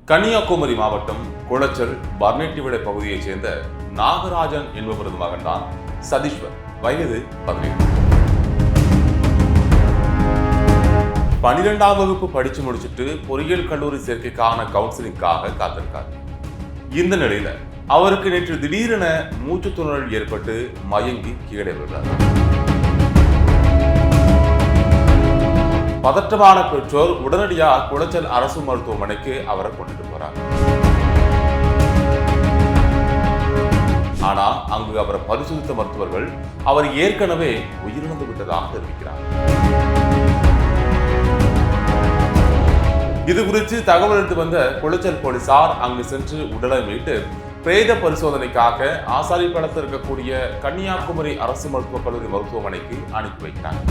கன்னியாகுமரி மாவட்டம் குளச்சல் பர்னெட்டிவிளை பகுதியைச் சேர்ந்த நாகராஜன் என்பவரது மகன்தான் சதீஷ்வர். வயது 17. 12ஆம் வகுப்பு படிச்சு முடிச்சுட்டு பொறியியல் கல்லூரி சேர்க்கைக்கான கவுன்சிலிங்காக காத்திருக்கார். இந்த நிலையில அவருக்கு நேற்று திடீரென மூச்சு திணறல் ஏற்பட்டு மயங்கி கீழே விழுந்தார். பதற்றமான பெற்றோர் உடனடியாக குளச்சல் அரசு மருத்துவமனைக்கு அவரை கொண்டுட்டு போறாங்க. ஆனா அங்கு அவரை பரிசோதித்த மருத்துவர்கள் அவர் ஏற்கனவே உயிரிழந்து விட்டதாக தெரிவிக்கிறார். இது குறித்து தகவல் எடுத்து வந்த குளச்சல் போலீசார் அங்கு சென்று உடலை மீட்டு பிரேத பரிசோதனைக்காக ஆசாரிப்படத்தில் இருக்கக்கூடிய கன்னியாகுமரி அரசு மருத்துவக் கல்லூரி மருத்துவமனைக்கு அனுப்பி வைக்கிறாங்க.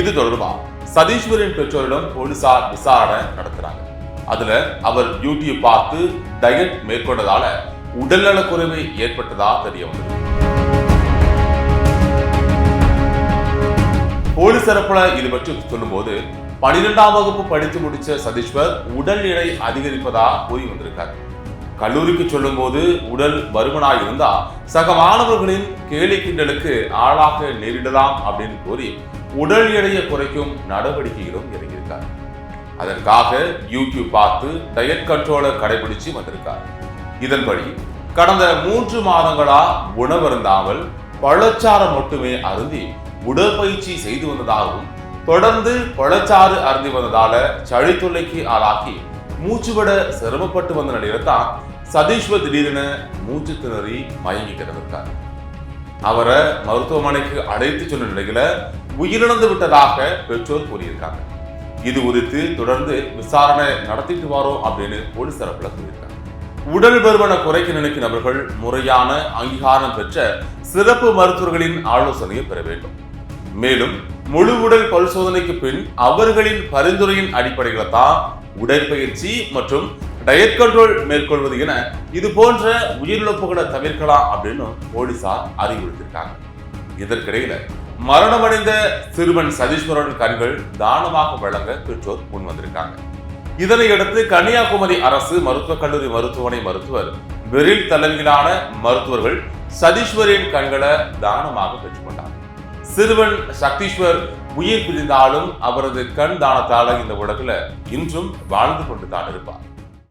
இது தொடர்பாக சதீஷ்வரின் பெற்றோரிடம் போலீசார் விசாரணை நடத்துறாங்க. அதுல அவர் யூடியூப் பார்த்து டயட் மேற்கொண்டதால உடல்நல குறைவு ஏற்பட்டதா தெரிய வந்தது. போலீஸ் தரப்புல இது பற்றி சொல்லும் போது 12ஆம் வகுப்பு படித்து முடிச்ச சதீஷ்வர் உடல் எடை அதிகரிப்பதா கூறி வந்திருக்கார். கல்லூரிக்கு சொல்லும் போது உடல் பருமனாய் இருந்தா சக மாணவர்களின் கேலி கிண்டலுக்கு ஆளாக நேரிடலாம் அப்படின்னு கூறி உடல் எடையை குறைக்கும் நடவடிக்கையிலும் இறங்கியிருக்கார். அதற்காக யூடியூப் பார்த்து டயட் கண்ட்ரோலை கடைபிடிச்சு வந்திருக்கார். இதன்படி கடந்த 3 மாதங்களா உணவருந்தாமல் பழச்சாறு மட்டுமே அருந்தி உடற்பயிற்சி செய்து வந்ததாகவும் தொடர்ந்து பழச்சாறு அருந்தி வந்ததால சளித்தொல்லைக்கு ஆளாக்கி மூச்சுவிட சிரமப்பட்டு வந்த நிலையில தான் சதீஷ்வர் திடீரென மூச்சு திணறி மயங்கி கிடந்திருக்கார். அவரை மருத்துவமனைக்கு அழைத்து சென்ற நிலையில உயிரிழந்து விட்டதாக பெற்றோர் கூறியிருக்காங்க. இது குறித்து தொடர்ந்து விசாரணை நடத்திட்டு வரோம் அப்படின்னு போலீஸ் தரப்புல கூறியிருக்காங்க. உடல் பருமனை குறைக்க நினைக்கும் நபர்கள் முறையான அங்கீகாரம் பெற்ற சிறப்பு மருத்துவர்களின் ஆலோசனையை பெற வேண்டும். மேலும் முழு உடல் பரிசோதனைக்கு பின் அவர்களின் பரிந்துரையின் அடிப்படையில் தான் உடற்பயிற்சி மற்றும் டயட் கண்ட்ரோல் மேற்கொள்வது என இது போன்ற உயிரிழப்புகளை தவிர்க்கலாம் அப்படின்னு போலீசார் அறிவுறுத்திருக்காங்க. இதற்கிடையில மரணமடைந்த சிறுவன் சதீஷ்வரின் கண்கள் தானமாக வழங்க பெற்றோர் முன் வந்திருக்காங்க. இதனையடுத்து கன்னியாகுமரி அரசு மருத்துவக் கல்லூரி மருத்துவமனை மருத்துவர் பெரில் தலைமையிலான மருத்துவர்கள் சதீஷ்வரின் கண்களை தானமாக பெற்றுக்கொண்டார். சிறுவன் சக்தீஸ்வர் உயிர் பிரிந்தாலும் அவரது கண் தானத்தால இந்த உலகில் இன்றும் வாழ்ந்து கொண்டு தான் இருப்பார்.